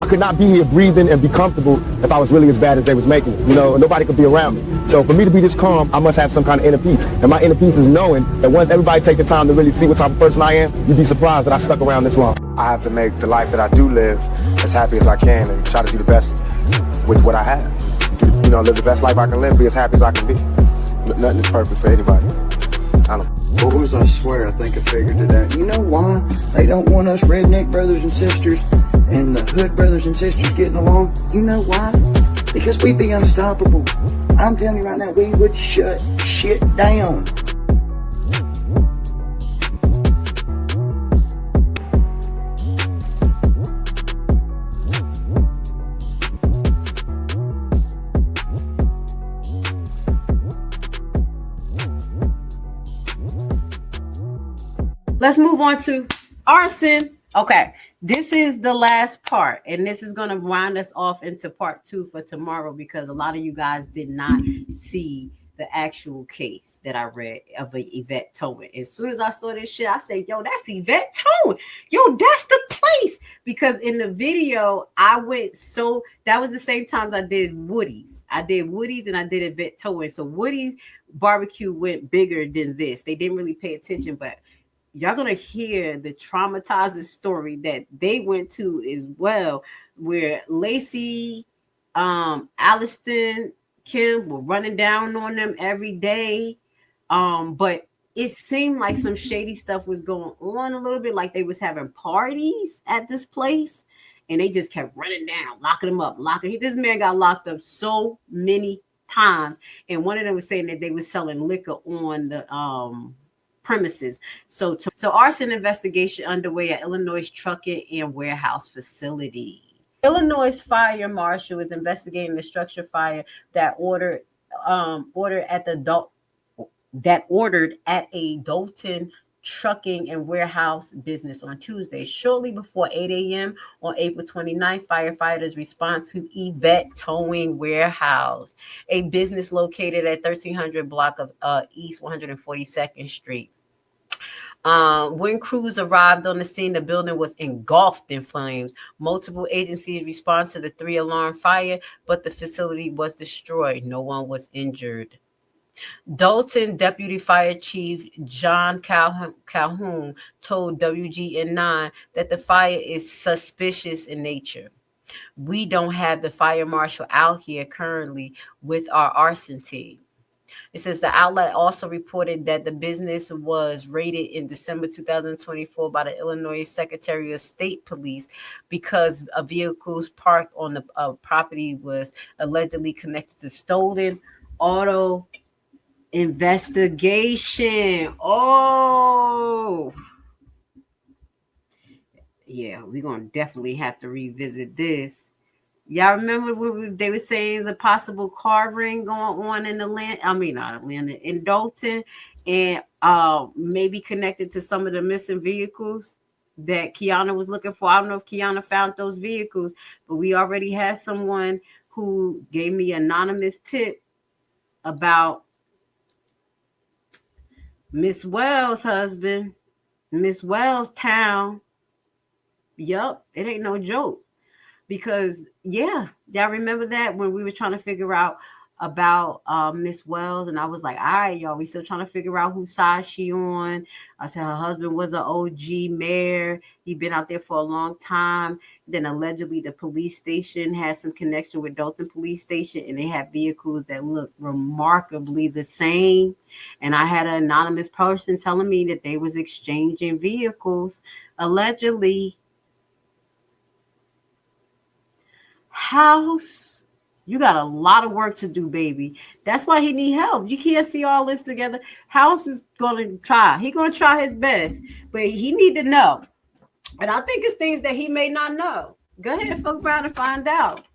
I could not be here breathing and be comfortable if I was really as bad as they was making it. You know, nobody could be around me. So for me to be this calm, I must have some kind of inner peace. And my inner peace is knowing that once everybody take the time to really see what type of person I am, you'd be surprised that I stuck around this long. I have to make the life that I do live as happy as I can and try to do the best with what I have. You know, live the best life I can live, be as happy as I can be. Nothing is perfect for anybody. I don't know. Boys, I swear, I think I figured it out. You know why they don't want us redneck brothers and sisters and the hood brothers and sisters getting along? You know why? Because we'd be unstoppable. I'm telling you right now, we would shut shit down. Let's move on to Arson. Okay, this is the last part, and this is going to wind us off into part 2 for tomorrow because a lot of you guys did not see the actual case that I read of Evett towing. As soon as I saw this shit, I said, yo, that's Evett towing. Yo, that's the place. Because in the video, that was the same times I did Woody's. I did Woody's and I did Evett towing. So Woody's barbecue went bigger than this. They didn't really pay attention, but y'all gonna hear the traumatizing story that they went to as well, where Lacey, Alliston, Kim were running down on them every day. But it seemed like some shady stuff was going on a little bit, like they was having parties at this place, and they just kept running down, locking them up, This man got locked up so many times, and one of them was saying that they was selling liquor on the premises. So arson investigation underway at Illinois trucking and warehouse facility. Illinois fire marshal is investigating the structure fire that ordered at a Dolton trucking and warehouse business on Tuesday. Shortly before 8 a.m. on April 29th, firefighters respond to Evett Towing Warehouse, a business located at 1300 block of East 142nd Street. When crews arrived on the scene, the building was engulfed in flames. Multiple agencies responded to the 3-alarm fire, but the facility was destroyed. No one was injured. Dolton Deputy Fire Chief John Calhoun told WGN9 that the fire is suspicious in nature. We don't have the fire marshal out here currently with our arson team. It says the outlet also reported that the business was raided in December 2024 by the Illinois Secretary of State Police because vehicles parked on the property was allegedly connected to stolen auto investigation. Oh, yeah, we're going to definitely have to revisit this. Y'all remember when they were saying there's a possible car ring going on in in Dolton, and maybe connected to some of the missing vehicles that Kiana was looking for. I don't know if Kiana found those vehicles, but we already had someone who gave me an anonymous tip about Miss Wells' husband, Miss Wells' town. Yup, it ain't no joke. Because, yeah, y'all remember that when we were trying to figure out about Miss Wells, and I was like, all right, y'all, we still trying to figure out whose side she on. I said her husband was an OG mayor. He'd been out there for a long time. Then allegedly the police station has some connection with Dolton Police Station, and they have vehicles that look remarkably the same. And I had an anonymous person telling me that they was exchanging vehicles, allegedly. House, you got a lot of work to do, baby. That's why he need help. You can't see all this together. House is gonna try. He gonna try his best, but he need to know. And I think it's things that he may not know. Go ahead, fuck around and find out.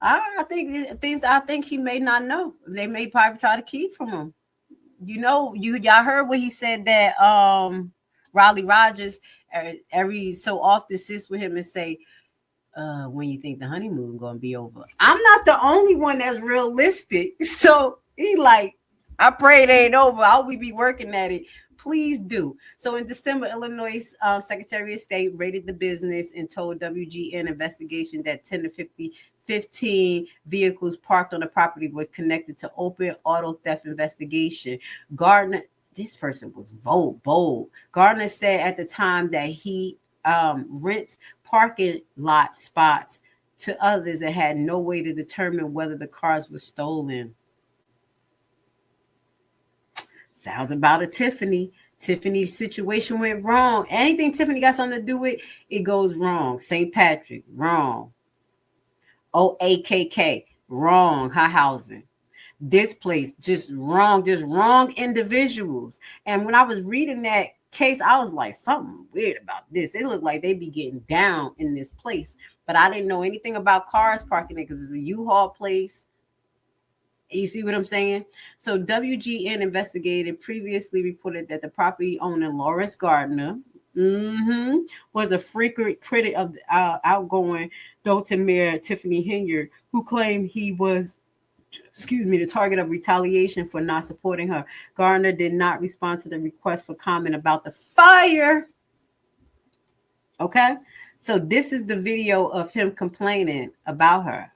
I think things I think he may not know. They may probably try to keep from him. You know, y'all heard what he said that Riley Rogers every so often sits with him and say, when you think the honeymoon gonna be over. I'm not the only one that's realistic. So he like, I pray it ain't over. I'll be working at it. Please do. So in December, Illinois Secretary of State raided the business and told WGN investigation that 10 to 15 vehicles parked on the property were connected to open auto theft investigation. Gardner, this person was bold. Gardner said at the time that he rents parking lot spots to others and had no way to determine whether the cars were stolen. Sounds about a Tiffany. Tiffany's situation went wrong. Anything Tiffany got something to do with, it goes wrong. St. Patrick, wrong. OAKK, wrong. Her housing. This place, just wrong individuals. And when I was reading that case, I was like, something weird about this. It looked like they be getting down in this place. But I didn't know anything about cars parking there because it's a U-Haul place. You see what I'm saying? So WGN investigated previously reported that the property owner, Lawrence Gardner, was a frequent critic of the outgoing Dolton Mayor Tiffany Henyard, who claimed he was, the target of retaliation for not supporting her. Gardner did not respond to the request for comment about the fire. Okay, so this is the video of him complaining about her.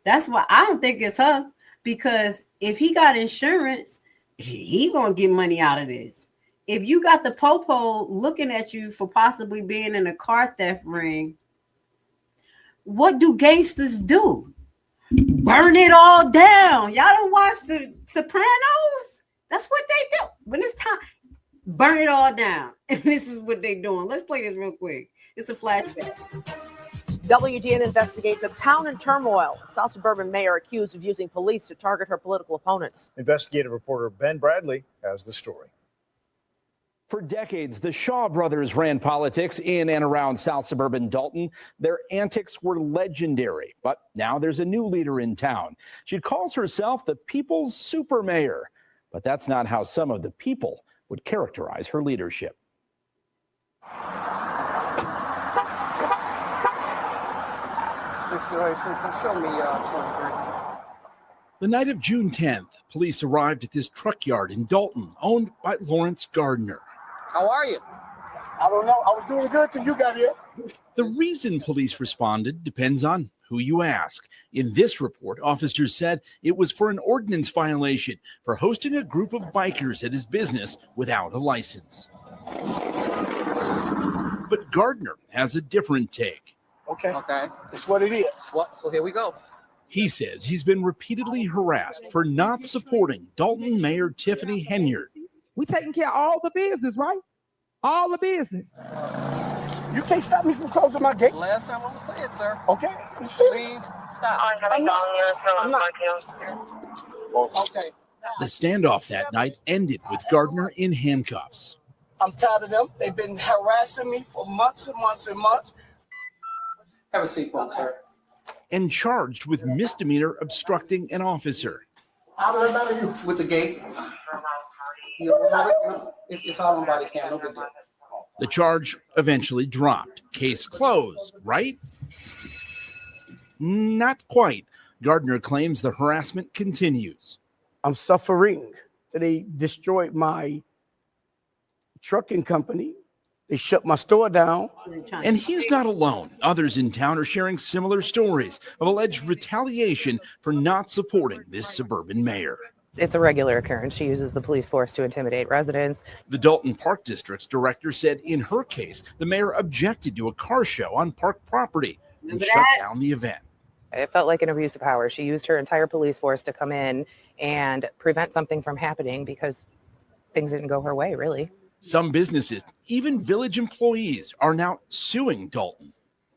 That's why I don't think it's her, because if he got insurance, he gonna get money out of this. If you got the popo looking at you for possibly being in a car theft ring, what do gangsters do? Burn it all down. Y'all don't watch the Sopranos? That's what they do. When it's time, burn it all down. And this is what they doing. Let's play this real quick. It's a flashback. WGN investigates a town in turmoil. South Suburban mayor accused of using police to target her political opponents. Investigative reporter Ben Bradley has the story. For decades, the Shaw brothers ran politics in and around South Suburban Dolton. Their antics were legendary, but now there's a new leader in town. She calls herself the people's super mayor, but that's not how some of the people would characterize her leadership. Show me 23. The night of June 10th, police arrived at this truck yard in Dolton, owned by Lawrence Gardner. How are you? I don't know. I was doing good till you got here. The reason police responded depends on who you ask. In this report, officers said it was for an ordinance violation for hosting a group of bikers at his business without a license. But Gardner has a different take. Okay. That's what it is. What? So here we go. He says he's been repeatedly harassed for not supporting Dolton Mayor Tiffany Henyard. We taking care of all the business, right? All the business. You can't stop me from closing my gate. Last time I'm going to say it, sir. Okay. Please stop. I'm not. Okay. The standoff that night ended with Gardner in handcuffs. I'm tired of them. They've been harassing me for months and months and months. Have a seat, folks, sir. And charged with misdemeanor obstructing an officer. How do I matter you? With the gate. It's all on body cam. No big deal. The charge eventually dropped. Case closed, right? Not quite. Gardner claims the harassment continues. I'm suffering. They destroyed my trucking company. They shut my store down. And he's not alone. Others in town are sharing similar stories of alleged retaliation for not supporting this suburban mayor. It's a regular occurrence. She uses the police force to intimidate residents. The Dolton Park District's director said in her case, the mayor objected to a car show on park property and shut down the event. It felt like an abuse of power. She used her entire police force to come in and prevent something from happening because things didn't go her way, really. Some businesses, even village employees, are now suing Dolton.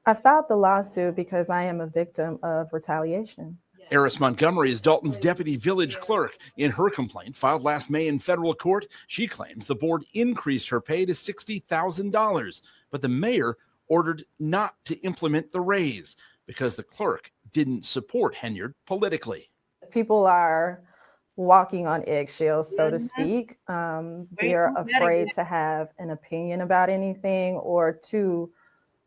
I filed the lawsuit because I am a victim of retaliation. Eris Montgomery is Dolton's deputy village clerk. In her complaint filed last May in federal court, she claims the board increased her pay to $60,000, but the mayor ordered not to implement the raise because the clerk didn't support Henyard politically. People are walking on eggshells, so to speak. They're afraid to have an opinion about anything or to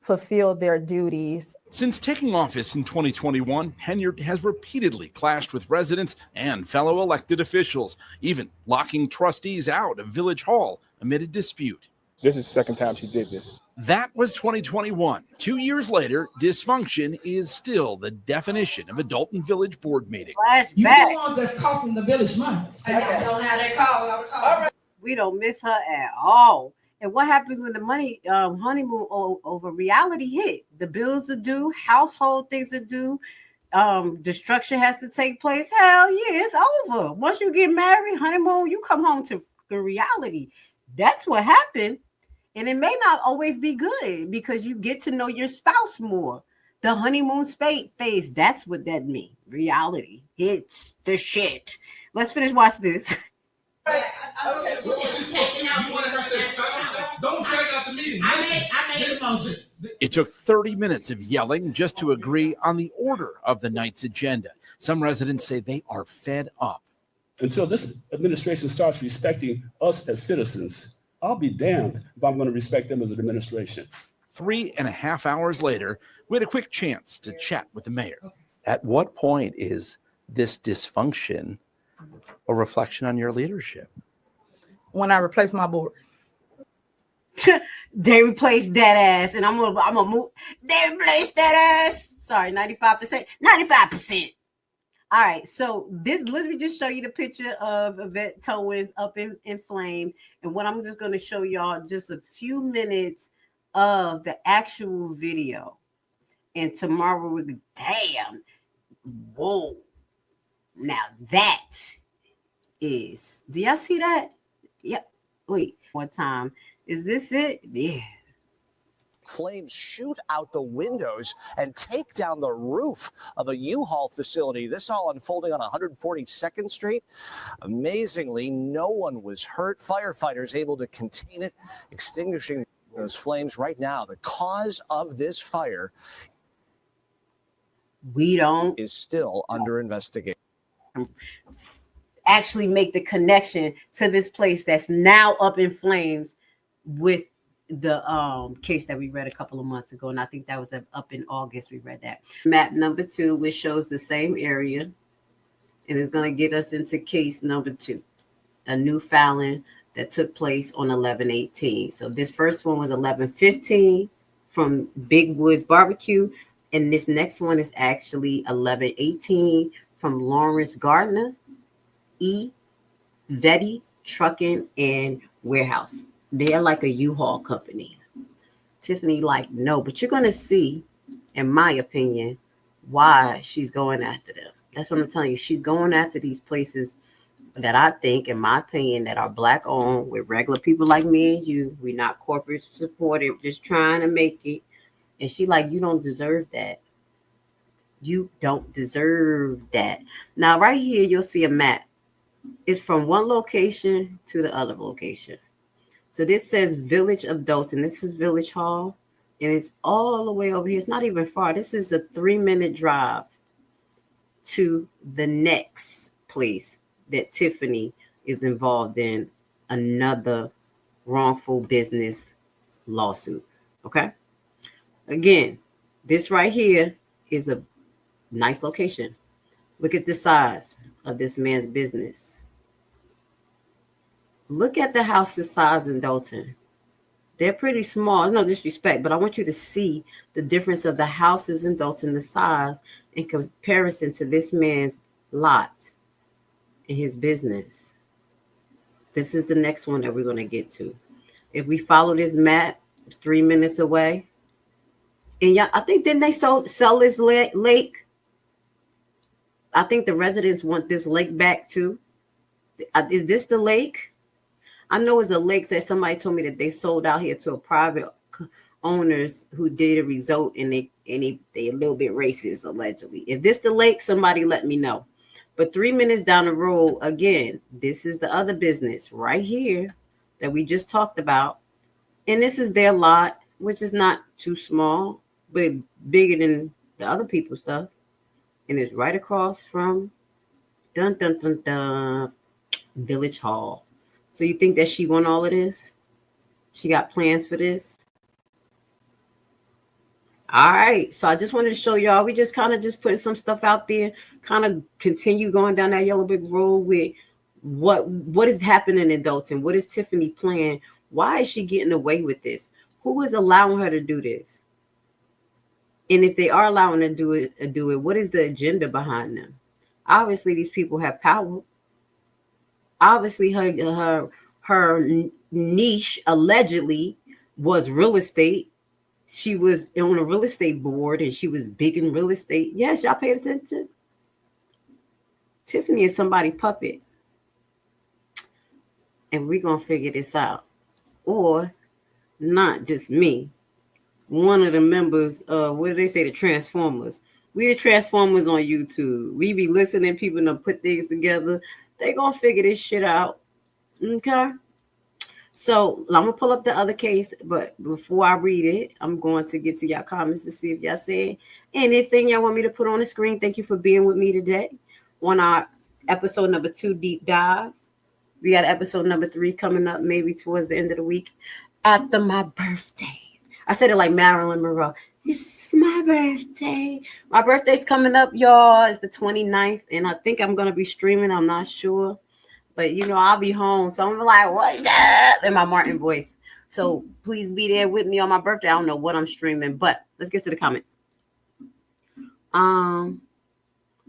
fulfill their duties. Since taking office in 2021, Henyard has repeatedly clashed with residents and fellow elected officials, even locking trustees out of Village Hall amid a dispute. This is the second time she did this. That was 2021. 2 years later, dysfunction is still the definition of a Dolton Village board meeting. You the ones that's costing the village money. And I don't have that call. All right. We don't miss her at all. And what happens when the money honeymoon over reality hit? The bills are due, household things are due, destruction has to take place. Hell yeah, it's over. Once you get married, honeymoon, you come home to the reality. That's what happened. And it may not always be good because you get to know your spouse more. The honeymoon phase, that's what that means. Reality. It's the shit. Let's finish watch this. Okay. You wanted her to expound? Don't drag out the meeting. I made a motion. It took 30 minutes of yelling just to agree on the order of the night's agenda. Some residents say they are fed up. Until this administration starts respecting us as citizens, I'll be damned if I'm going to respect them as an administration. 3.5 hours later, we had a quick chance to chat with the mayor. At what point is this dysfunction a reflection on your leadership? When I replace my board. They replaced that ass, and I'm gonna move. They replaced that ass. Sorry, 95%. 95%. All right, so let me just show you the picture of Evett Towins up in flame. And what I'm just going to show y'all just a few minutes of the actual video. And tomorrow we'll be, damn, whoa. Now that is, do y'all see that? Yeah, wait, one time. Is this it? Yeah. Flames shoot out the windows and take down the roof of a U-Haul facility. This all unfolding on 142nd Street. Amazingly, no one was hurt. Firefighters able to contain it, extinguishing those flames right now. The cause of this fire is still under investigation. Actually make the connection to this place that's now up in flames with the case that we read a couple of months ago, and I think that was up in August. We read that. Map number 2, which shows the same area, and it's going to get us into case number 2, a new filing that took place on 11/18. So this first one was 11/15 from Big Woods Barbecue, and this next one is actually 11/18 from Lawrence Gardner, Evett Trucking and Warehouse. They're like a U-Haul company. Tiffany, like, no, but you're going to see, in my opinion, why she's going after them. That's what I'm telling you. She's going after these places that I think, in my opinion, that are Black owned with regular people like me and you. We're not corporate supported, just trying to make it. And she like, you don't deserve that. You don't deserve that. Now, right here, you'll see a map. It's from one location to the other location. So this says Village of Dolton. This is Village Hall, and it's all the way over here. It's not even far. This is a 3-minute drive to the next place that Tiffany is involved in, another wrongful business lawsuit. Okay? Again, this right here is a nice location. Look at the size of this man's business. Look at the house's size in Dolton. They're pretty small. No disrespect, but I want you to see the difference of the houses in Dolton, the size, in comparison to this man's lot in his business. This is the next one that we're going to get to. If we follow this map, 3 minutes away. And yeah, I think didn't they sell this lake? I think the residents want this lake back too. Is this the lake? I know it's a lake that somebody told me that they sold out here to a private owners who did a result, and they a little bit racist allegedly. If this the lake, somebody let me know. But 3 minutes down the road, again, this is the other business right here that we just talked about, and this is their lot, which is not too small, but bigger than the other people's stuff, and it's right across from Village Hall. So you think that she won all of this? She got plans for this? All right. So I just wanted to show y'all. We just kind of just putting some stuff out there, kind of continue going down that yellow brick road with what is happening in Dolton. What is Tiffany playing? Why is she getting away with this? Who is allowing her to do this? And if they are allowing her to do it, what is the agenda behind them? Obviously, these people have power. Obviously, her niche allegedly was real estate. She was on a real estate board and she was big in real estate. Yes, y'all paid attention. Tiffany is somebody's puppet. And we're going to figure this out. Or not just me. One of the members of, what do they say, the Transformers. We the Transformers on YouTube. We be listening, people to put things together. They going to figure this shit out. Okay? So I'm going to pull up the other case, but before I read it, I'm going to get to y'all comments to see if y'all say anything y'all want me to put on the screen. Thank you for being with me today on our episode number 2 deep dive. We got episode number 3 coming up maybe towards the end of the week after my birthday. I said it like Marilyn Monroe. It's my birthday. My birthday's coming up, y'all. It's the 29th, and I think I'm going to be streaming. I'm not sure. But, you know, I'll be home. So I'm like, what's up? In my Martin voice. So please be there with me on my birthday. I don't know what I'm streaming, but let's get to the comment.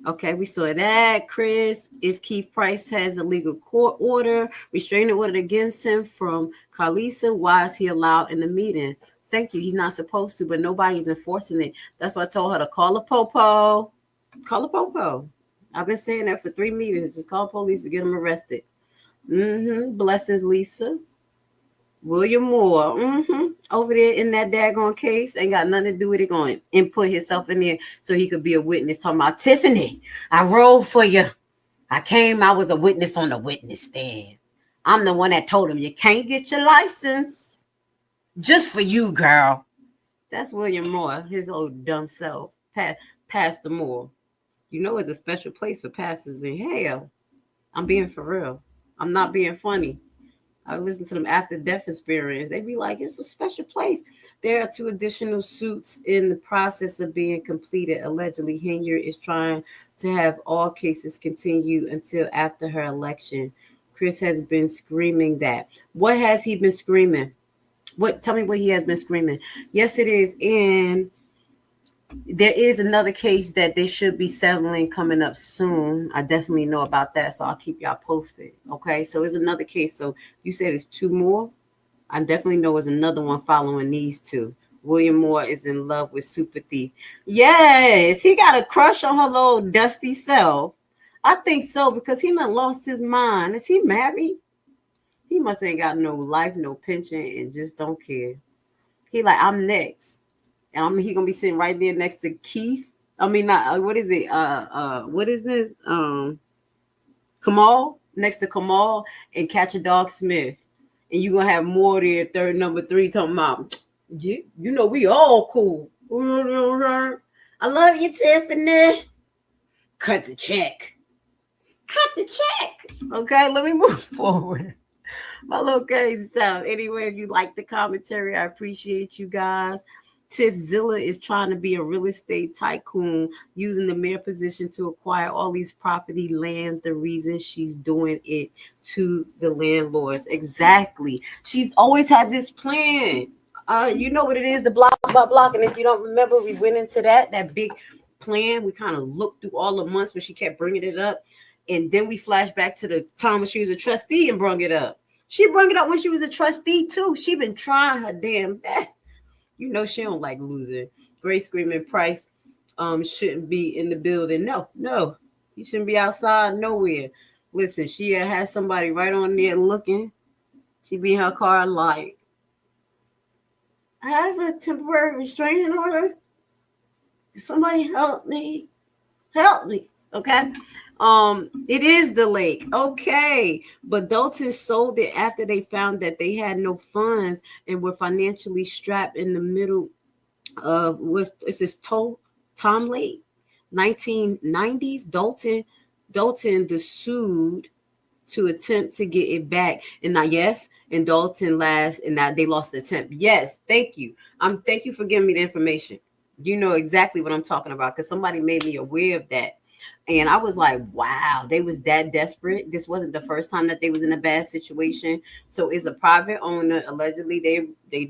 Okay, we saw that, Chris. If Keith Price has a legal court order, restraining order against him from Carlisa, why is he allowed in the meeting? Thank you. He's not supposed to, but nobody's enforcing it. That's why I told her to call a popo. Call a popo. I've been saying that for 3 meetings. Just call police to get him arrested. Blessings, Lisa. William Moore. Over there in that daggone case. Ain't got nothing to do with it. Going to input himself in there so he could be a witness. Talking about, Tiffany, I rolled for you. I was a witness on the witness stand. I'm the one that told him you can't get your license. Just for you, girl. That's William Moore, his old dumb self. Pastor Moore. You know, it's a special place for pastors in hell. I'm being for real. I'm not being funny. I listen to them after death experience. They be like, it's a special place. There are 2 additional suits in the process of being completed. Allegedly, Henyard is trying to have all cases continue until after her election. Chris has been screaming that. What has he been screaming? Tell me what he has been screaming. Yes, it is. And there is another case that they should be settling coming up soon. I definitely know about that, so I'll keep y'all posted. Okay, so it's another case. So you said it's 2 more. I definitely know there's another one following these 2. William Moore is in love with Super Thief. Yes, he got a crush on her little dusty self. I think so, because he done lost his mind. Is he married? He must ain't got no life, no pension, and just don't care. He like, I'm next. And he gonna be sitting right there next to Keith. I mean, not what is it? What is this? Kamal, next to Kamal and Catch a Dog Smith. And you gonna have more there, third number 3 talking about, you know, we all cool. I love you, Tiffany. Cut the check. Okay, let me move forward. My little crazy stuff. Anyway, if you like the commentary, I appreciate you guys. Tiff Zilla is trying to be a real estate tycoon using the mayor position to acquire all these property lands. The reason she's doing it to the landlords. Exactly. She's always had this plan. You know what it is, the block. And if you don't remember, we went into that big plan. We kind of looked through all the months where she kept bringing it up. And then we flash back to the time when she was a trustee and brought it up. She brought it up when she was a trustee too. She been trying her damn best. You know she don't like losing. Grace Screaming Price shouldn't be in the building. No. He shouldn't be outside nowhere. Listen, she has somebody right on there looking. She be in her car like, I have a temporary restraining order. Somebody help me. Okay. It is the lake. Okay. But Dolton sold it after they found that they had no funds and were financially strapped in the middle of Tom Lake, 1990s. Dolton sued to attempt to get it back. And now, yes, and Dolton last, and now they lost the attempt. Yes, thank you. Thank you for giving me the information. You know exactly what I'm talking about because somebody made me aware of that. And I was like, wow, they was that desperate. This wasn't the first time that they was in a bad situation. So it's a private owner. Allegedly, they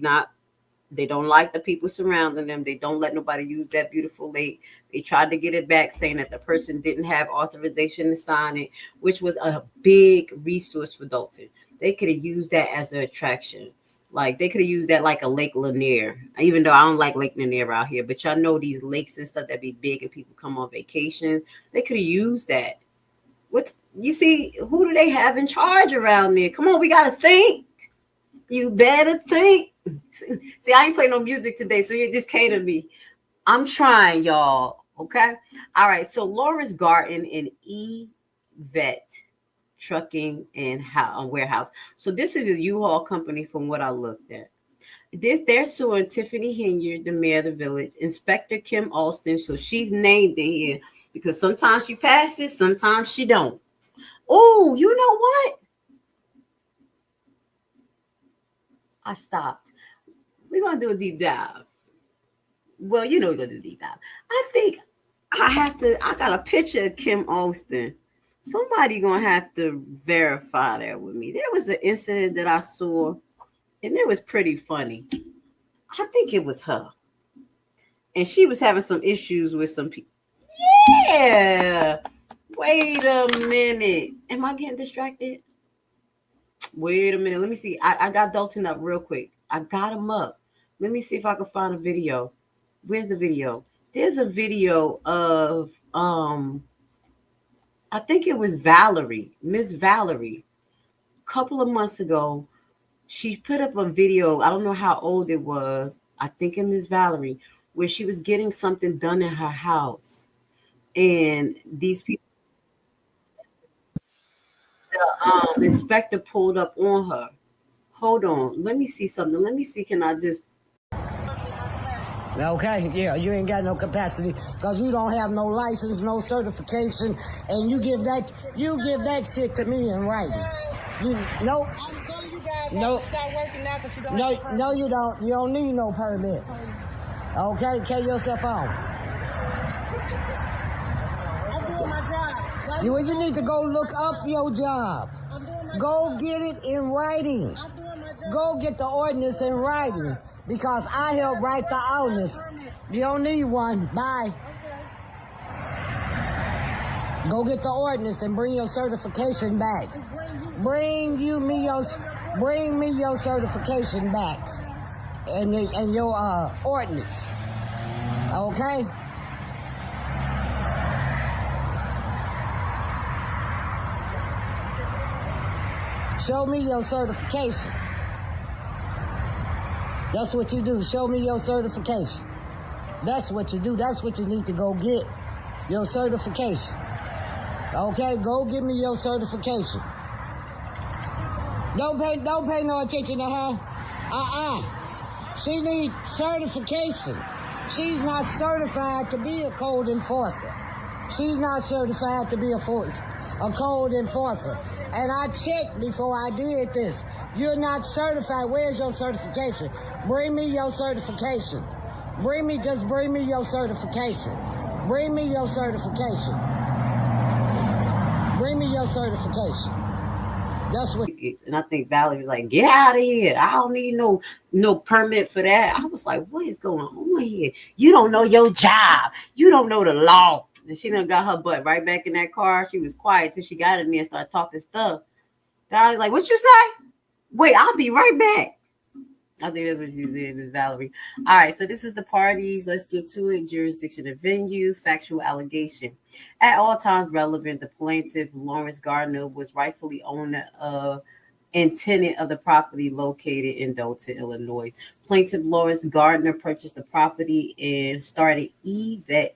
don't like the people surrounding them. They don't let nobody use that beautiful lake. They tried to get it back, saying that the person didn't have authorization to sign it, which was a big resource for Dolton. They could have used that as an attraction. Like they could have used that like a Lake Lanier, even though I don't like Lake Lanier out here. But y'all know these lakes and stuff that be big and people come on vacation. They could have used that. What you see? Who do they have in charge around there? Come on, we gotta think. You better think. See, I ain't playing no music today, so it just came to me. I'm trying, y'all. Okay. All right. So Lawrence Garten and Evett Trucking and Warehouse. So this is a U-Haul company from what I looked at. They're suing Tiffany Henyard, the mayor of the village, Inspector Kim Alston. So she's named in here because sometimes she passes, sometimes she don't. Oh, you know what? I stopped. We're going to do a deep dive. Well, you know we're going to do a deep dive. I think I got a picture of Kim Alston. Somebody going to have to verify that with me. There was an incident that I saw, and it was pretty funny. I think it was her. And she was having some issues with some people. Yeah. Wait a minute. Am I getting distracted? Wait a minute. Let me see. I got Dolton up real quick. I got him up. Let me see if I can find a video. Where's the video? There's a video of I think it was Valerie, Miss Valerie. A couple of months ago, she put up a video. I don't know how old it was. I think it Miss Valerie, where she was getting something done in her house. And these people, the inspector pulled up on her. Hold on. Let me see something. Let me see. Can I just... Okay, yeah, you ain't got no capacity because you don't have no license, no certification, and you give that shit to me in writing. Nope. No, no, you don't. You don't need no permit. Okay, carry yourself on. I'm doing my job. You need to go look up your job. Go get it in writing. Go get the ordinance in writing. Because I help write the ordinance. You don't need one. Bye. Go get the ordinance and bring your certification back. Bring me your certification back and your ordinance. Okay? Show me your certification. That's what you do. Show me your certification. That's what you do. That's what you need to go get. Your certification. Okay, go give me your certification. Don't pay no attention to her. She needs certification. She's not certified to be a code enforcer. She's not certified to be a code enforcer. And I checked before I did this. You're not certified. Where's your certification? Bring me your certification. Bring me your certification. Bring me your certification. Bring me your certification. That's what. And I think Valerie was like, "Get out of here! I don't need no permit for that." I was like, "What is going on here? You don't know your job. You don't know the law." And she done got her butt right back in that car. She was quiet till she got in there and started talking stuff. Valerie's like, "What you say? Wait, I'll be right back." I think that's what she did, Miss Valerie. All right, so this is the parties. Let's get to it. Jurisdiction and venue, factual allegation. At all times relevant, the plaintiff, Lawrence Gardner, was rightfully owner of and tenant of the property located in Dolton, Illinois. Plaintiff Lawrence Gardner purchased the property and started Evett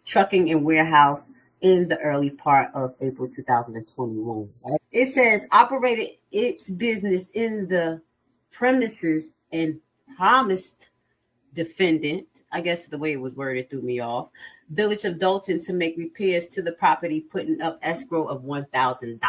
Trucking and Warehouse in the early part of April 2021. It says operated its business in the premises and promised defendant, I guess the way it was worded threw me off, Village of Dolton to make repairs to the property, putting up escrow of $1,000.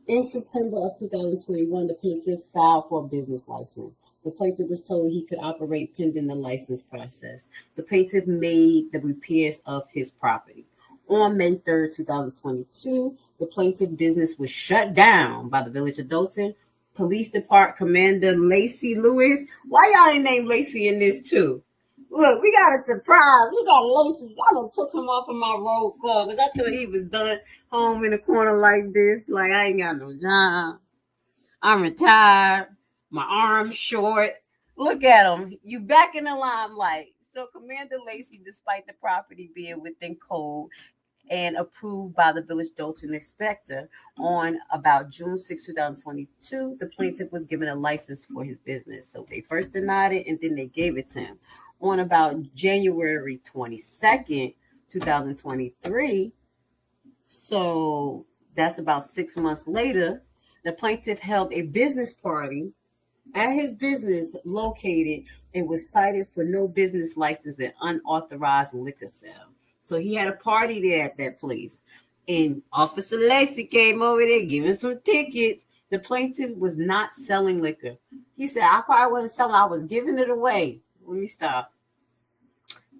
In September of 2021, the plaintiff filed for a business license. The plaintiff was told he could operate pending the license process. The plaintiff made the repairs of his property. On May 3rd, 2022, the plaintiff business was shut down by the Village of Dolton. Police Department Commander Lacey Lewis. Why y'all ain't named Lacey in this too? Look, we got a surprise. We got Lacey. I done took him off of my roll call because I thought he was done home in the corner like this. Like, I ain't got no job. I'm retired. My arm's short. Look at him. You back in the limelight. So Commander Lacey, despite the property being within code and approved by the Village Dolton inspector on about June 6, 2022, the plaintiff was given a license for his business. So they first denied it and then they gave it to him. On about January 22nd, 2023, so that's about 6 months later, the plaintiff held a business party at his business located and was cited for no business license and unauthorized liquor sale. So he had a party there at that place. And Officer Lacey came over there giving some tickets. The plaintiff was not selling liquor. He said, I probably wasn't selling, I was giving it away. Let me stop.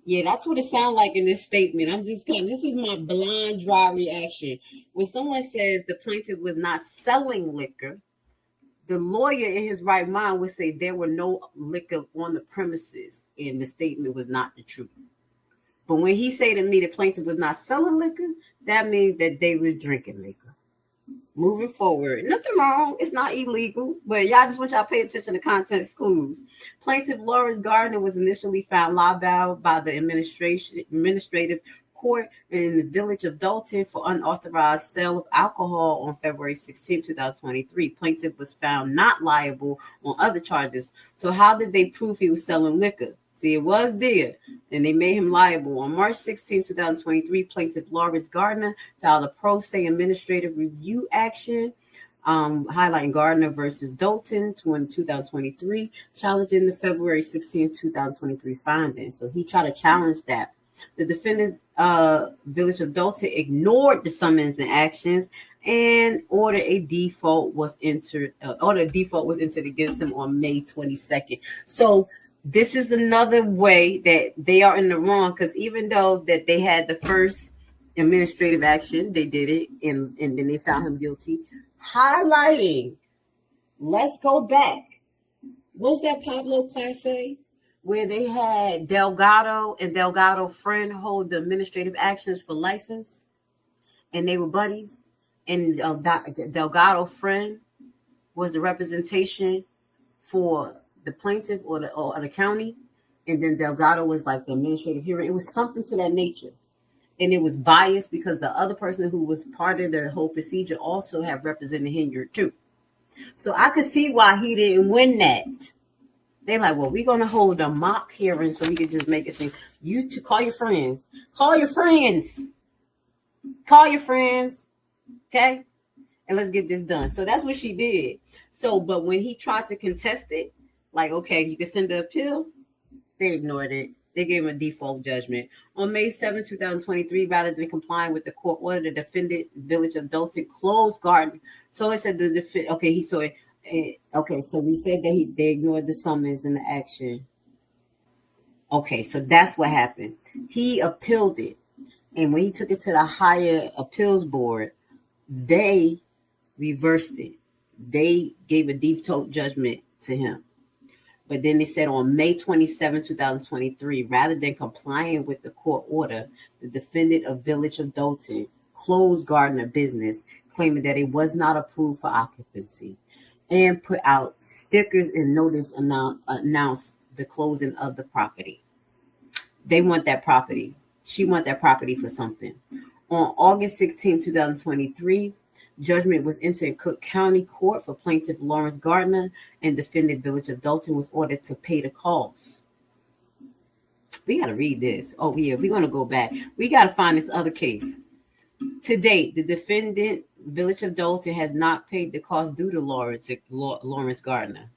Yeah, that's what it sounds like in this statement. This is my blind, dry reaction. When someone says the plaintiff was not selling liquor, the lawyer in his right mind would say there were no liquor on the premises, and the statement was not the truth. But when he say to me the plaintiff was not selling liquor, that means that they was drinking liquor. Moving forward, nothing wrong. It's not illegal, but y'all just want y'all to pay attention to context clues. Plaintiff Lawrence Gardner was initially found liable by the administrative court in the Village of Dolton for unauthorized sale of alcohol on February 16, 2023. Plaintiff was found not liable on other charges. So how did they prove he was selling liquor? See, it was there, and they made him liable. On March 16, 2023, plaintiff Lawrence Gardner filed a pro se administrative review action highlighting Gardner versus Dolton 2023, challenging the February 16, 2023 findings. So he tried to challenge that. The defendant, Village of Dolton, ignored the summons and actions and order a default was entered against him on May 22nd. So this is another way that they are in the wrong, because even though that they had the first administrative action, they did it, and then they found him guilty, highlighting, let's go back. Was that Pablo Cafe where they had Delgado and Delgado friend hold the administrative actions for license, and they were buddies, and Delgado friend was the representation for the plaintiff or the county, and then Delgado was like the administrative hearing. It was something to that nature, and it was biased because the other person who was part of the whole procedure also had represented Henyard too. So I could see why he didn't win that. They're like, well, we're gonna hold a mock hearing so we can just make it seem. You to call your friends, okay, and let's get this done. So that's what she did. So, but when he tried to contest it, like, okay, you can send the appeal, they ignored it. They gave him a default judgment. On May 7, 2023, rather than complying with the court order, the defendant, Village of Dolton, closed Gardner. So it said so we said that they ignored the summons and the action. Okay, so that's what happened. He appealed it. And when he took it to the higher appeals board, they reversed it. They gave a default judgment to him. But then they said on May 27, 2023, rather than complying with the court order, the defendant of Village of Dolton closed Gardner business, claiming that it was not approved for occupancy, and put out stickers and notice announced the closing of the property. They want that property. She want that property for something. On August 16, 2023, judgment was entered in Cook County Court for plaintiff Lawrence Gardner, and defendant Village of Dolton was ordered to pay the costs. We got to read this. Oh, yeah, we're going to go back. We got to find this other case. To date, the defendant, Village of Dolton, has not paid the cost due to Lawrence Gardner.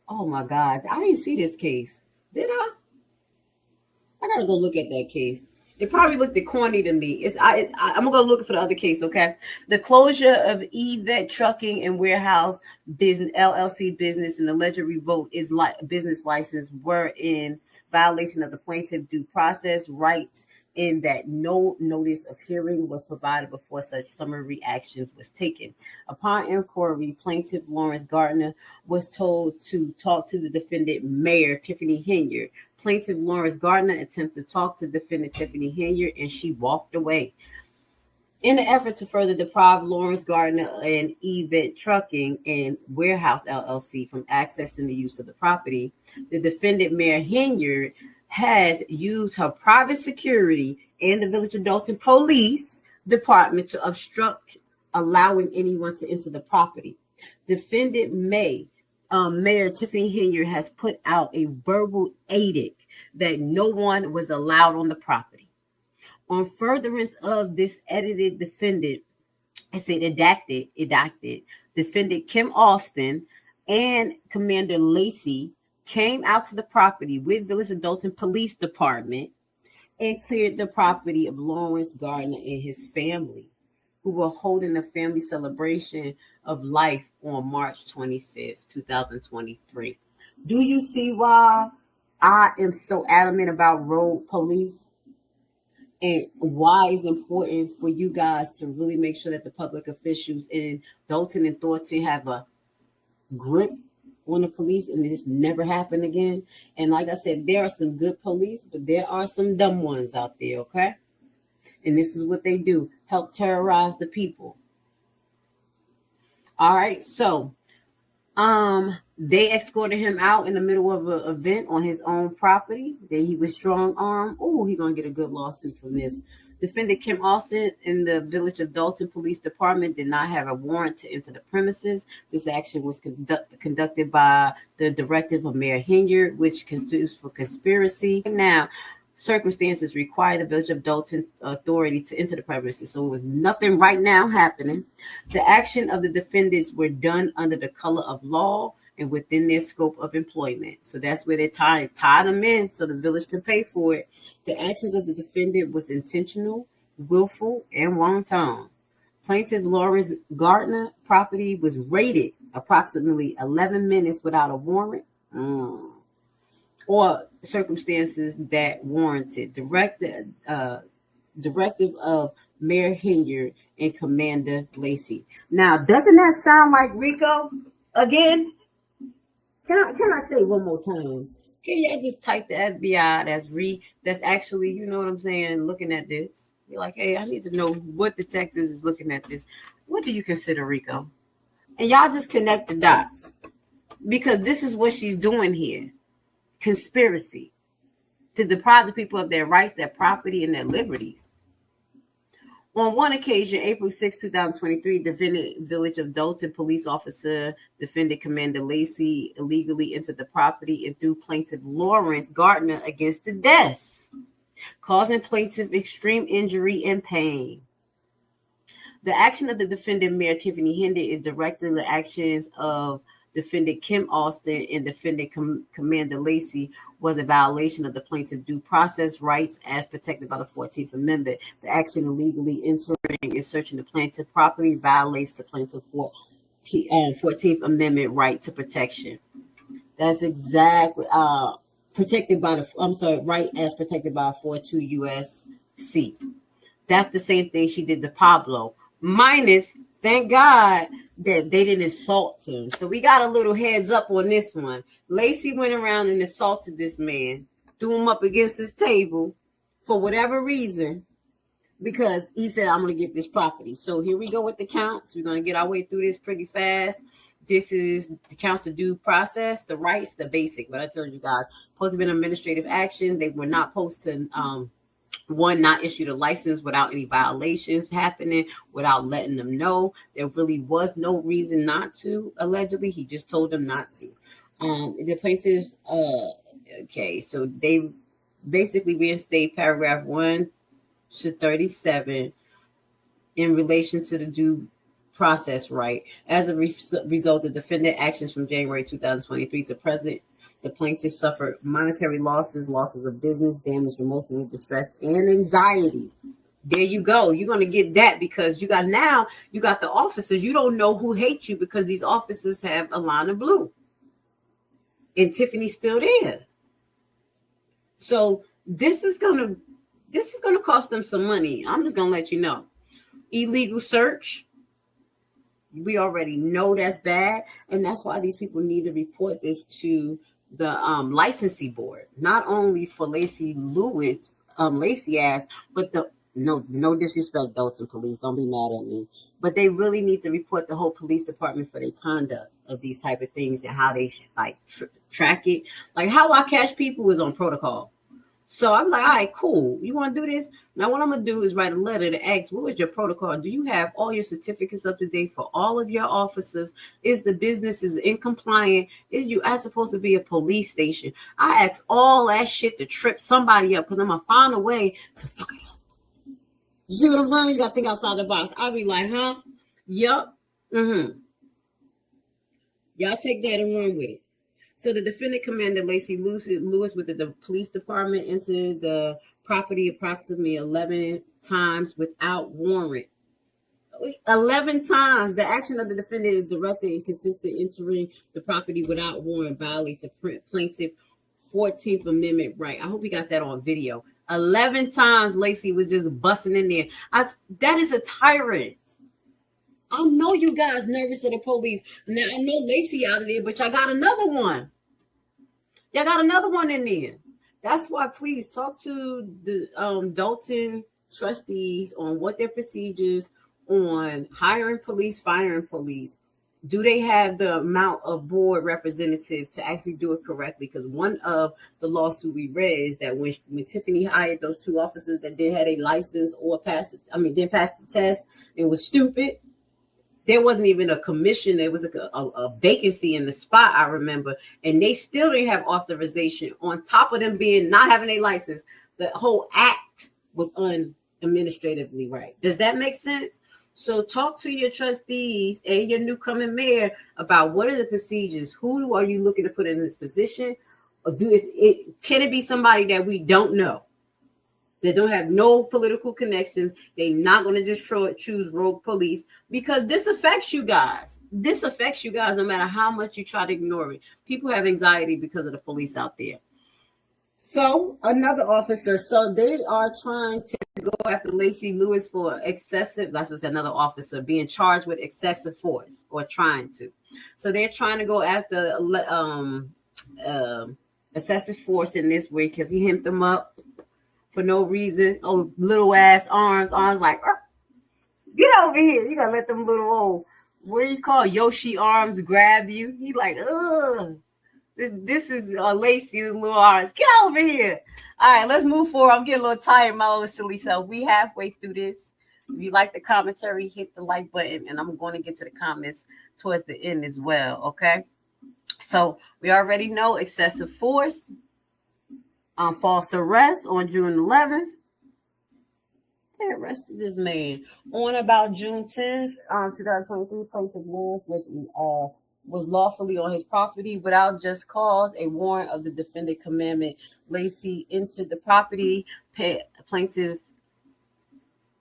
Oh, my God. I didn't see this case. Did I? I got to go look at that case. It probably looked corny to me. I'm gonna go look for the other case. Okay, the closure of Evett Trucking and Warehouse Business LLC business and alleged revoke is like business license were in violation of the plaintiff due process rights, in that no notice of hearing was provided before such summary actions was taken. Upon inquiry, plaintiff Lawrence Gardner was told to talk to the defendant, Mayor Tiffany Henyard. Plaintiff Lawrence Gardner attempted to talk to defendant Tiffany Henyard, and she walked away. In an effort to further deprive Lawrence Gardner and Evett Trucking and Warehouse LLC from accessing the use of the property, the defendant, Mayor Henyard, has used her private security and the Village of Dolton Police Department to obstruct allowing anyone to enter the property. Defendant Mayor Tiffany Henyard has put out a verbal edict that no one was allowed on the property. On furtherance of this edited defendant, redacted, defendant Kim Austin and Commander Lacey came out to the property with Village of Dolton Police Department and cleared the property of Lawrence Gardner and his family, who were holding a family celebration of life on March 25th, 2023. Do you see why I am so adamant about road police and why it's important for you guys to really make sure that the public officials in Dolton and Thornton have a grip on the police and this never happen again? And like I said, there are some good police, but there are some dumb ones out there, okay? And this is what they do, help terrorize the people. All right, so they escorted him out in the middle of an event on his own property. That he was strong-armed. Oh, he's going to get a good lawsuit from this. Defendant Kim Austin in the Village of Dolton Police Department did not have a warrant to enter the premises. This action was conducted by the directive of Mayor Henyard, which constitutes for conspiracy. Now, circumstances require the Village of Dolton authority to enter the premises. So it was nothing right now happening. The action of the defendants were done under the color of law and within their scope of employment. So that's where they tied them in so the village can pay for it. The actions of the defendant was intentional, willful, and wanton. Plaintiff Lawrence Gardner property was raided approximately 11 minutes without a warrant or circumstances that warranted. Directive of Mayor Henyard and Commander Lacey. Now, doesn't that sound like RICO again? Can I say one more time? Can y'all just type the FBI that's actually, you know what I'm saying, looking at this? You're like, hey, I need to know what detectives is looking at this. What do you consider RICO? And y'all just connect the dots. Because this is what she's doing here. Conspiracy to deprive the people of their rights, their property, and their liberties. On one occasion, April 6, 2023, the Village of Dolton police officer, defendant Commander Lacey, illegally entered the property and threw plaintiff Lawrence Gardner against the desk, causing plaintiff extreme injury and pain. The action of the defendant, Mayor Tiffany Henyard, is directly the actions of defendant Kim Austin and defendant Commander Lacey was a violation of the plaintiff due process rights as protected by the 14th Amendment. The action illegally entering and searching the plaintiff property violates the plaintiff 14th Amendment right to protection. That's exactly protected by right as protected by 42 U.S.C. That's the same thing she did to Pablo, minus, thank God, that they didn't assault him. So we got a little heads up on this one. Lacey went around and assaulted this man, threw him up against his table for whatever reason, because he said, I'm going to get this property. So here we go with the counts. We're going to get our way through this pretty fast. This is the counts of due process, the rights, the basic. But I told you guys, supposed to be an administrative action. They were not supposed to not issued a license without any violations happening, without letting them know. There really was no reason not to, allegedly. He just told them not to. The plaintiffs, okay, so they basically reinstate paragraph 1 to 37 in relation to the due process right. As a result, the defendant actions from January 2023 to present The plaintiff suffered monetary losses, losses of business, damage, emotional distress, and anxiety. There you go. You're going to get that because you got the officers. You don't know who hates you because these officers have a line of blue. And Tiffany's still there. So this is gonna cost them some money. I'm just gonna let you know. Illegal search. We already know that's bad, and that's why these people need to report this to the licensing board. Not only for Lacey Lewis, Lacey ass, but no disrespect, Dolton police. Don't be mad at me, but they really need to report the whole police department for their conduct of these type of things and how they track it. Like how I catch people is on protocol. So I'm like, all right, cool. You want to do this? Now what I'm going to do is write a letter to ask, what was your protocol? Do you have all your certificates up to date for all of your officers? Is the business in compliant? Is you as supposed to be a police station? I ask all that shit to trip somebody up because I'm going to find a way to fuck it up. You see what I'm saying? You got to think outside the box. I'll be like, huh? Yup. Mm-hmm. Y'all take that and run with it. So the defendant, Commander Lacey Lewis with the police department, entered the property approximately 11 times without warrant. 11 times. The action of the defendant is directed and consistent. Entering the property without warrant violates the plaintiff 14th Amendment right. I hope we got that on video. 11 times Lacey was just busting in there. That is a tyrant. I know you guys nervous of the police. Now I know Lacey out of there, but y'all got another one. Y'all got another one in there. That's why please talk to the Dolton trustees on what their procedures on hiring police, firing police. Do they have the amount of board representatives to actually do it correctly? Because one of the lawsuit we read is that when Tiffany hired those two officers that didn't have a license or didn't pass the test, it was stupid. There wasn't even a commission. There was a vacancy in the spot, I remember. And they still didn't have authorization. On top of them not having a license, the whole act was unadministratively right. Does that make sense? So talk to your trustees and your newcomer mayor about what are the procedures. Who are you looking to put in this position? Or can it be somebody that we don't know? They don't have no political connections. They're not going to just choose rogue police because this affects you guys. This affects you guys no matter how much you try to ignore it. People have anxiety because of the police out there. So another officer. So they are trying to go after Lacey Lewis for excessive. That's what's another officer being charged with excessive force or trying to. So they're trying to go after excessive force in this way because he hemmed them up for no reason. Oh, little ass arms like, get over here. You gotta let them little old, what do you call Yoshi arms grab you? He like, ugh. This is Lacey's little arms. Get over here. All right, let's move forward. I'm getting a little tired, my little silly self. We halfway through this. If you like the commentary, hit the like button, and I'm going to get to the comments towards the end as well, okay? So we already know excessive force. False arrest on June 11th. They arrested this man on about June 10th, 2023. Plaintiff Lawrence was lawfully on his property without just cause. A warrant of the defendant commandment. Lacey entered the property. Plaintiff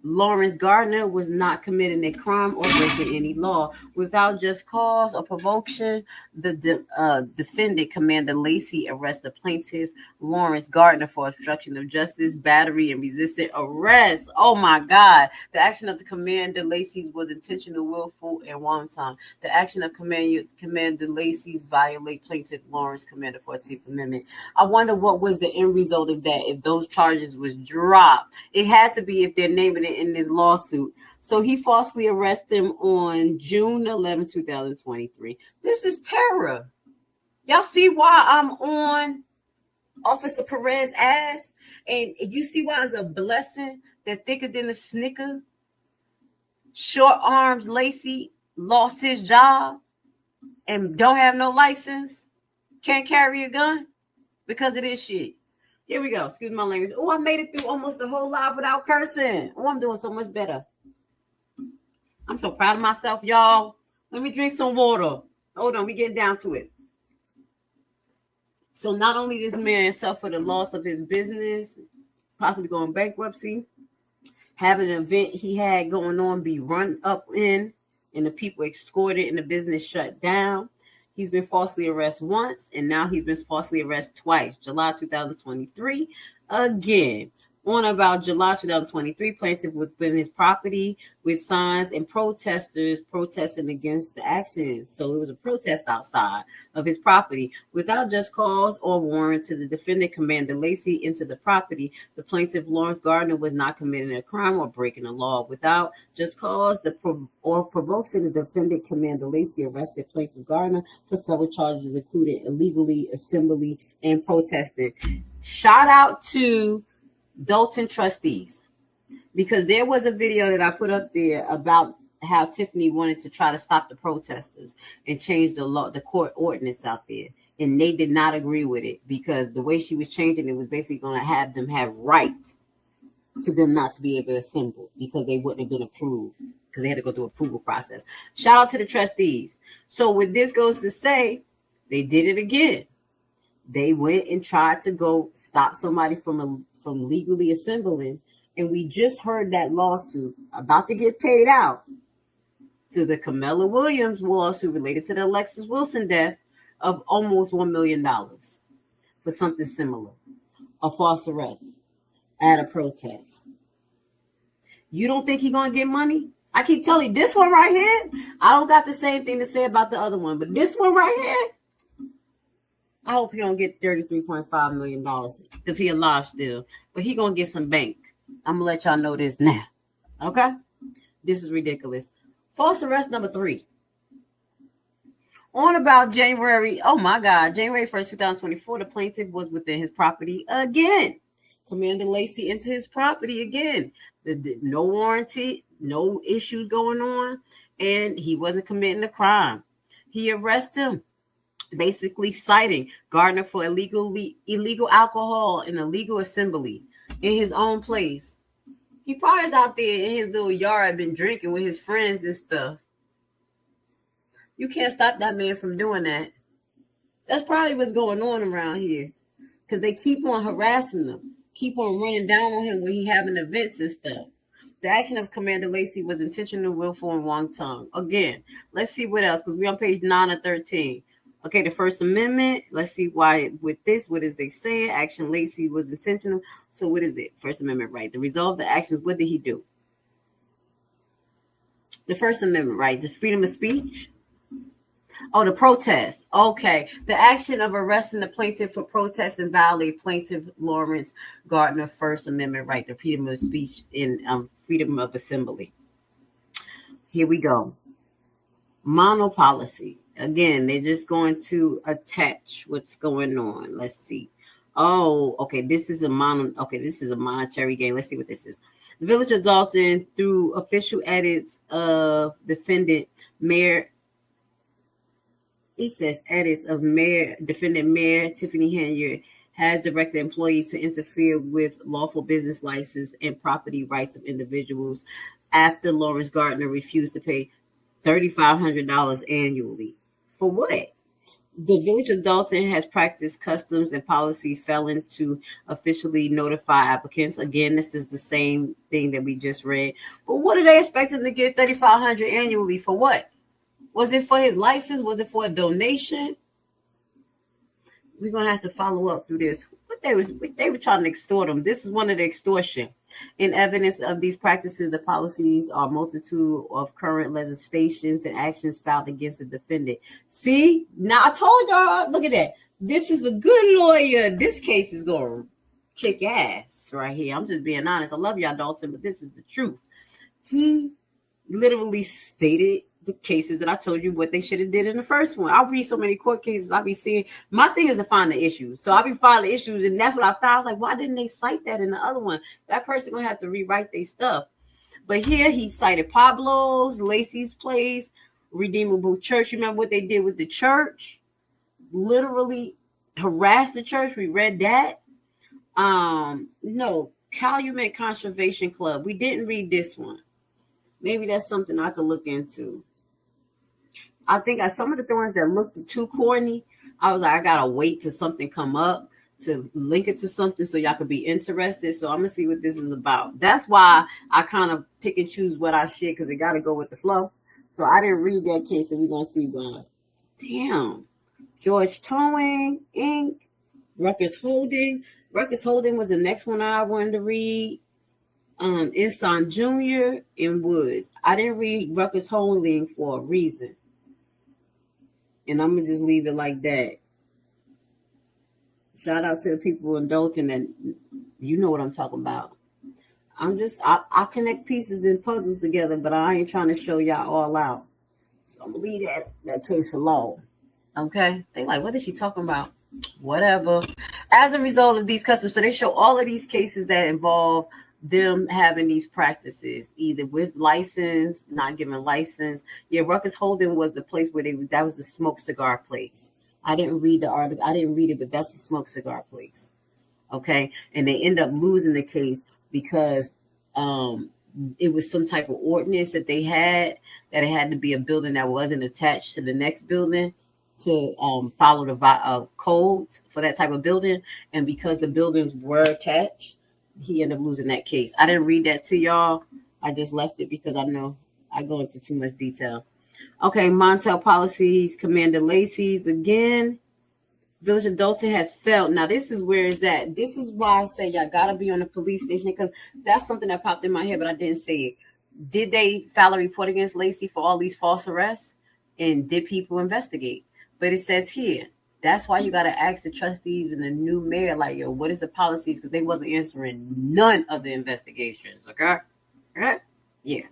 Lawrence Gardner was not committing a crime or breaking any law. Without just cause or provocation, the defendant, Commander Lacey, arrested plaintiff Lawrence Gardner for obstruction of justice, battery, and resistant arrest. Oh my God. The action of the Commander Lacey's was intentional, willful, and wanton. The action of Commander Lacey's violate plaintiff Lawrence Commander 14th Amendment. I wonder what was the end result of that if those charges was dropped. It had to be if they're naming it in this lawsuit. So he falsely arrested him on June 11, 2023. This is terror. Y'all see why I'm on Officer Perez's ass? And you see why it's a blessing that thicker than a snicker? Short arms Lacey lost his job and don't have no license, can't carry a gun because of this shit. Here we go. Excuse my language. Oh, I made it through almost the whole live without cursing. Oh, I'm doing so much better. I'm so proud of myself, y'all. Let me drink some water. Hold on, we getting down to it. So not only this man suffered the loss of his business, possibly going bankruptcy, having an event he had going on be run up in, and the people escorted and the business shut down. He's been falsely arrested once, and now he's been falsely arrested twice. July 2023, again. On about July 2023, plaintiff within his property with signs and protesters protesting against the action. So it was a protest outside of his property. Without just cause or warrant to the defendant, Commander Lacey, into the property, the plaintiff, Lawrence Gardner, was not committing a crime or breaking the law. Without just cause or provoking the defendant, Commander Lacey, arrested plaintiff Gardner for several charges, including illegally assembly and protesting. Shout out to Dolton trustees, because there was a video that I put up there about how Tiffany wanted to try to stop the protesters and change the law, the court ordinance out there, and they did not agree with it, because the way she was changing it was basically going to have them have right to them not to be able to assemble, because they wouldn't have been approved, because they had to go through approval process. Shout out to the trustees. So what this goes to say, they did it again. They went and tried to go stop somebody from legally assembling, and we just heard that lawsuit about to get paid out to the Camilla Williams lawsuit related to the Alexis Wilson death of almost $1 million for something similar, a false arrest at a protest. You don't think he's gonna get money? I keep telling you, this one right here, I don't got the same thing to say about the other one, but this one right here, I hope he don't get $33.5 million, because he alive still. But he going to get some bank. I'm going to let y'all know this now. Okay? This is ridiculous. False arrest number 3. On about January 1st, 2024, the plaintiff was within his property again. Commander Lacey into his property again. No warranty, no issues going on, and he wasn't committing a crime. He arrested him, basically citing Gardner for illegal alcohol and illegal assembly in his own place. He probably is out there in his little yard, been drinking with his friends and stuff. You can't stop that man from doing that. That's probably what's going on around here, because they keep on harassing him, keep on running down on him when he having events and stuff. The action of Commander Lacey was intentional, willful, and wanton. Again, let's see what else, because we're on page 9 of 13. Okay, the First Amendment. Let's see why with this. What is they saying? Action Lacey was intentional. So what is it? First Amendment right. To resolve the actions, what did he do? The First Amendment right. The freedom of speech. Oh, the protest. Okay. The action of arresting the plaintiff for protest and violate plaintiff Lawrence Gardner First Amendment right. The freedom of speech and freedom of assembly. Here we go. Monopolistic. Again, they're just going to attach what's going on. Let's see. Oh, okay. This is a monetary gain. Let's see what this is. The Village of Dolton, through official edits of defendant Mayor. It says edits of defendant Mayor Tiffany Henyard has directed employees to interfere with lawful business license and property rights of individuals after Lawrence Gardner refused to pay $3,500 annually. For what? The Village of Dolton has practiced customs and policy failing to officially notify applicants. Again, this is the same thing that we just read. But what are they expecting to get $3,500 annually for? What? Was it for his license? Was it for a donation? We're gonna have to follow up through this. What they were trying to extort him. This is one of the extortion. In evidence of these practices, the policies are a multitude of current legislations and actions filed against the defendant. See, now I told y'all, look at that. This is a good lawyer. This case is going to kick ass right here. I'm just being honest. I love y'all, Dolton, but this is the truth. He literally stated the cases that I told you what they should have did in the first one. I'll read so many court cases. I'll be seeing, my thing is to find the issues. So I'll be finding issues, and that's what I found. I was like, why didn't they cite that in the other one? That person gonna have to rewrite their stuff. But here he cited Pablo's, Lacey's Place, Redeemable Church. You remember what they did with the church? Literally harassed the church. We read that. No, Calumet Conservation Club. We didn't read this one. Maybe that's something I could look into. I think some of the ones that looked too corny, I was like, I gotta wait till something come up to link it to something so y'all could be interested. So I'm gonna see what this is about. That's why I kind of pick and choose what I share because it gotta go with the flow. So I didn't read that case, and we're gonna see why. Damn. George Towing, Inc. Ruckus Holding. Ruckus Holding was the next one I wanted to read. Arson Jr. in Woods. I didn't read Ruckus Holding for a reason. And I'm gonna just leave it like that. Shout out to the people in Dolton that you know what I'm talking about. I connect pieces and puzzles together, but I ain't trying to show y'all all out. So I'm gonna leave that case alone. Okay? They like, what is she talking about? Whatever. As a result of these customs, so they show all of these cases that involve them having these practices, either with license, not giving license. Yeah, Ruckus Holding was the place where that was the smoke cigar place. I didn't read the article. I didn't read it, but that's the smoke cigar place. Okay. And they end up losing the case because it was some type of ordinance that they had, that it had to be a building that wasn't attached to the next building to follow the codes for that type of building. And because the buildings were attached, he ended up losing that case. I didn't read that to y'all. I just left it because I know I go into too much detail. Okay, Montel Policies, Commander Lacey's again. Village of Dolton has failed. Now, this is where it's at. This is why I say y'all got to be on the police station, because that's something that popped in my head, but I didn't say it. Did they file a report against Lacey for all these false arrests? And did people investigate? But it says here, that's why you got to ask the trustees and the new mayor, like, yo, what is the policies? Because they wasn't answering none of the investigations, okay? All right? Yeah.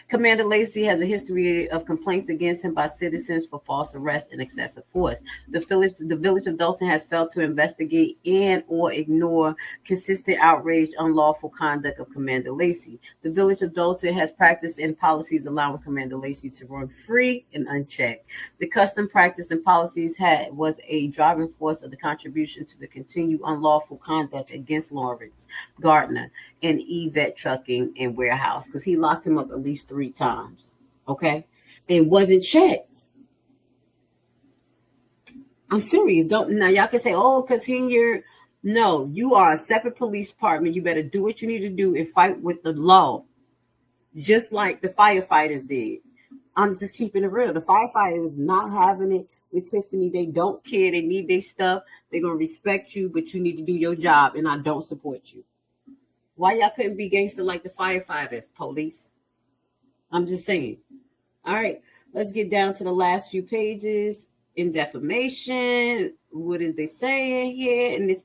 Commander Lacey has a history of complaints against him by citizens for false arrest and excessive force. The village of Dolton has failed to investigate and or ignore consistent outrage, unlawful conduct of Commander Lacey. The village of Dolton has practiced and policies allowing Commander Lacey to run free and unchecked. The custom practice and policies was a driving force of the contribution to the continued unlawful conduct against Lawrence Gardner and Evett Trucking and Warehouse, because he locked him up at least 3 times, okay, and wasn't checked. I'm serious. Don't now y'all can say, oh, because no, you are a separate police department. You better do what you need to do and fight with the law, just like the firefighters did. I'm just keeping it real. The firefighters not having it with Tiffany. They don't care. They need their stuff. They're gonna respect you, but you need to do your job, and I don't support you. Why y'all couldn't be gangster like the firefighters, police? I'm just saying. All right, let's get down to the last few pages. In defamation, what is they saying here? And this,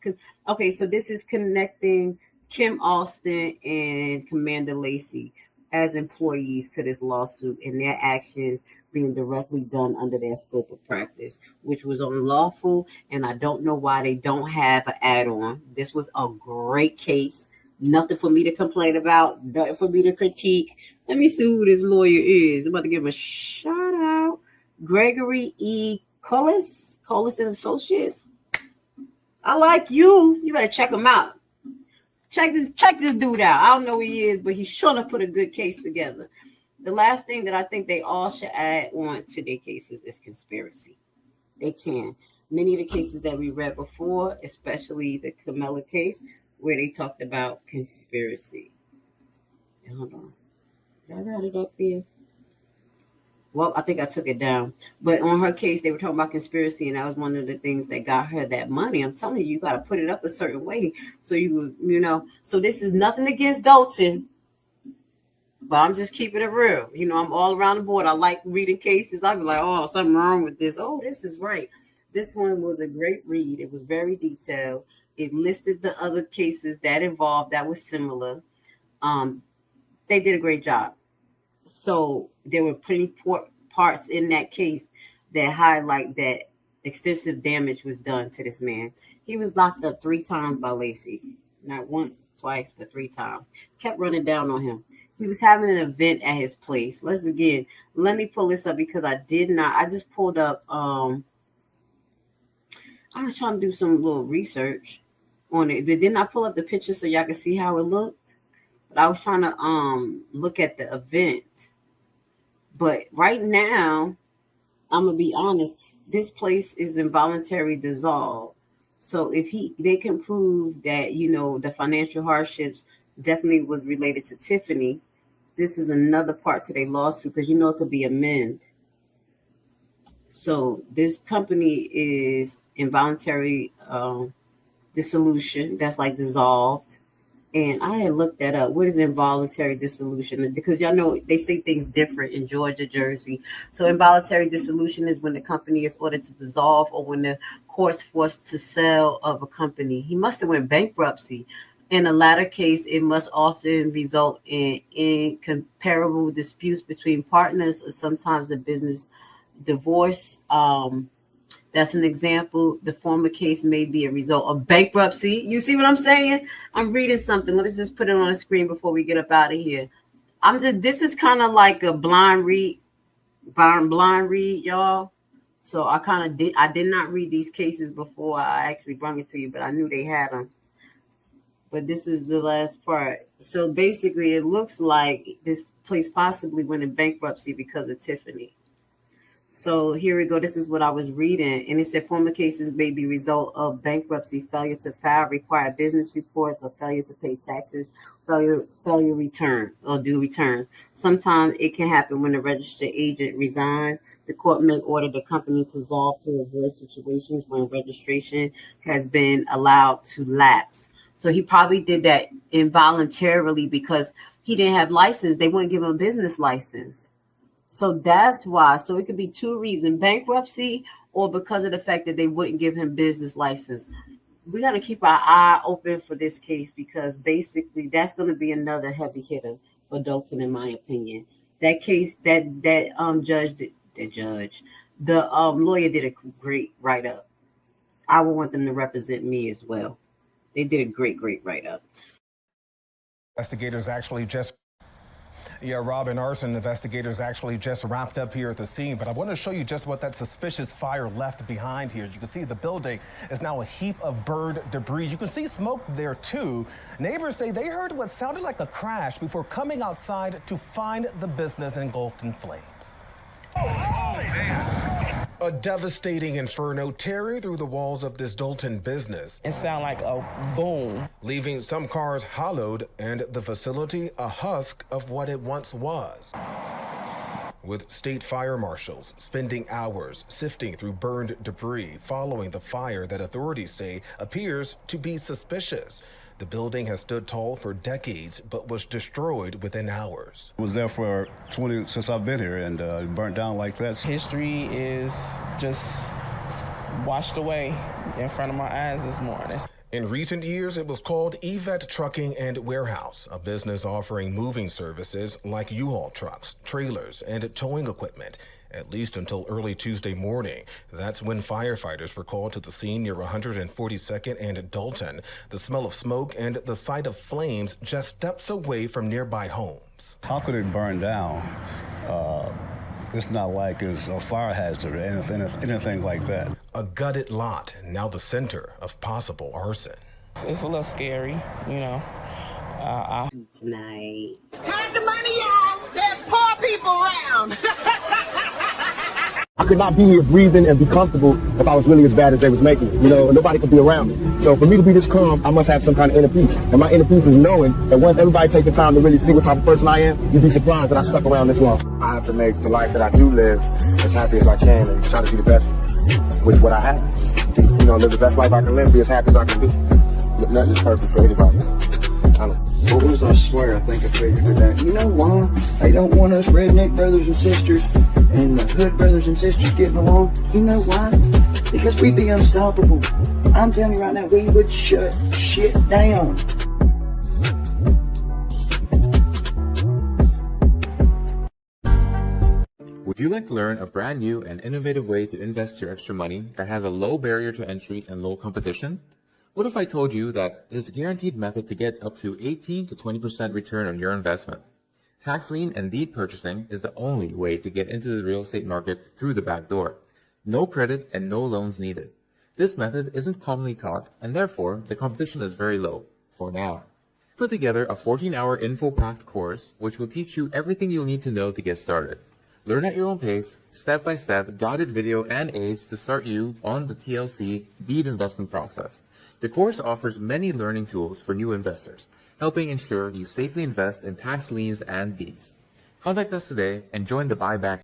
okay, so this is connecting Kim Alston and Commander Lacey as employees to this lawsuit and their actions being directly done under their scope of practice, which was unlawful. And I don't know why they don't have an add-on. This was a great case. Nothing for me to complain about, nothing for me to critique. Let me see who this lawyer is. I'm about to give him a shout out. Gregory E. Collis and Associates. I like you. You better check him out. Check this dude out. I don't know who he is, but he's sure to put a good case together. The last thing that I think they all should add on to their cases is conspiracy. They can. Many of the cases that we read before, especially the Camilla case, where they talked about conspiracy. Hold on. Did I write it up here? Well, I think I took it down. But on her case, they were talking about conspiracy, and that was one of the things that got her that money. I'm telling you, you got to put it up a certain way. So so this is nothing against Dolton, but I'm just keeping it real. I'm all around the board. I like reading cases. I'd be like, oh, something wrong with this. Oh, this is right. This one was a great read. It was very detailed. It listed the other cases that involved that was similar. They did a great job. So there were plenty parts in that case that highlight that extensive damage was done to this man. He was locked up 3 times by Lacey. Not once, twice, but 3 times. Kept running down on him. He was having an event at his place. Let me pull this up because I just pulled up, I was trying to do some little research on it, but didn't I pull up the picture so y'all can see how it looked? But I was trying to look at the event. But right now, I'm gonna be honest, this place is involuntary dissolved. So if they can prove that, you know, the financial hardships definitely was related to Tiffany, this is another part to their lawsuit because, you know, it could be amended. So this company is involuntary dissolution. That's like dissolved. And I had looked that up. What is involuntary dissolution? Because y'all know they say things different in Georgia, Jersey. So involuntary dissolution is when the company is ordered to dissolve or when the court's forced to sell of a company. He must have went bankruptcy. In the latter case, it must often result in incomparable disputes between partners or sometimes the business divorce. That's an example. The former case may be a result of bankruptcy. You see what I'm saying? I'm reading something. Let's just put it on the screen before we get up out of here. This is kind of like a blind read, y'all. So I did not read these cases before I actually brought it to you, but I knew they had them. But this is the last part. So basically, it looks like this place possibly went in bankruptcy because of Tiffany. So here we go. This is what I was reading. And it said former cases may be result of bankruptcy, failure to file required business reports, or failure to pay taxes, failure return or due returns. Sometimes it can happen when the registered agent resigns. The court may order the company to dissolve to avoid situations when registration has been allowed to lapse. So he probably did that involuntarily because he didn't have license. They wouldn't give him a business license. So that's why. So it could be two reasons: bankruptcy or because of the fact that they wouldn't give him business license. We got to keep our eye open for this case because basically that's going to be another heavy hitter for Dolton, in my opinion. That case, the lawyer did a great write-up. I would want them to represent me as well. They did a great write-up. Investigators actually just... Yeah, Rob and Arson investigators actually just wrapped up here at the scene, but I want to show you just what that suspicious fire left behind here. As you can see, the building is now a heap of burned debris. You can see smoke there too. Neighbors say they heard what sounded like a crash before coming outside to find the business engulfed in flames. Oh, man. A devastating inferno tearing through the walls of this Dolton business. It sounded like a boom, leaving some cars hollowed and the facility a husk of what it once was. With state fire marshals spending hours sifting through burned debris following the fire that authorities say appears to be suspicious. The building has stood tall for decades, but was destroyed within hours. I was there for since I've been here, and it burnt down like that. History is just washed away in front of my eyes this morning. In recent years, it was called Evett Trucking and Warehouse, a business offering moving services like U-Haul trucks, trailers, and towing equipment. At least until early Tuesday morning. That's when firefighters were called to the scene near 142nd and Dolton. The smell of smoke and the sight of flames just steps away from nearby homes. How could it burn down? It's not like it's a fire hazard or anything like that. A gutted lot, now the center of possible arson. It's a little scary, you know. Tonight. Hide the money, y'all. There's poor people around. I could not be here breathing and be comfortable if I was really as bad as they was making it. You know, nobody could be around me. So for me to be this calm, I must have some kind of inner peace. And my inner peace is knowing that once everybody take the time to really see what type of person I am, you'd be surprised that I stuck around this long. I have to make the life that I do live as happy as I can and try to do the best with what I have. You know, live the best life I can live, be as happy as I can be. Nothing is perfect for anybody. Fools, I swear, I think I figured it out. You know why they don't want us redneck brothers and sisters and the hood brothers and sisters getting along? You know why? Because we'd be unstoppable. I'm telling you right now, we would shut shit down. Would you like to learn a brand new and innovative way to invest your extra money that has a low barrier to entry and low competition? What if I told you that there's a guaranteed method to get up to 18 to 20% return on your investment? Tax lien and deed purchasing is the only way to get into the real estate market through the back door. No credit and no loans needed. This method isn't commonly taught, and therefore the competition is very low, for now. Put together a 14-hour info-packed course which will teach you everything you'll need to know to get started. Learn at your own pace, step-by-step, guided video and aids to start you on the TLC deed investment process. The course offers many learning tools for new investors, helping ensure you safely invest in tax liens and deeds. Contact us today and join the buyback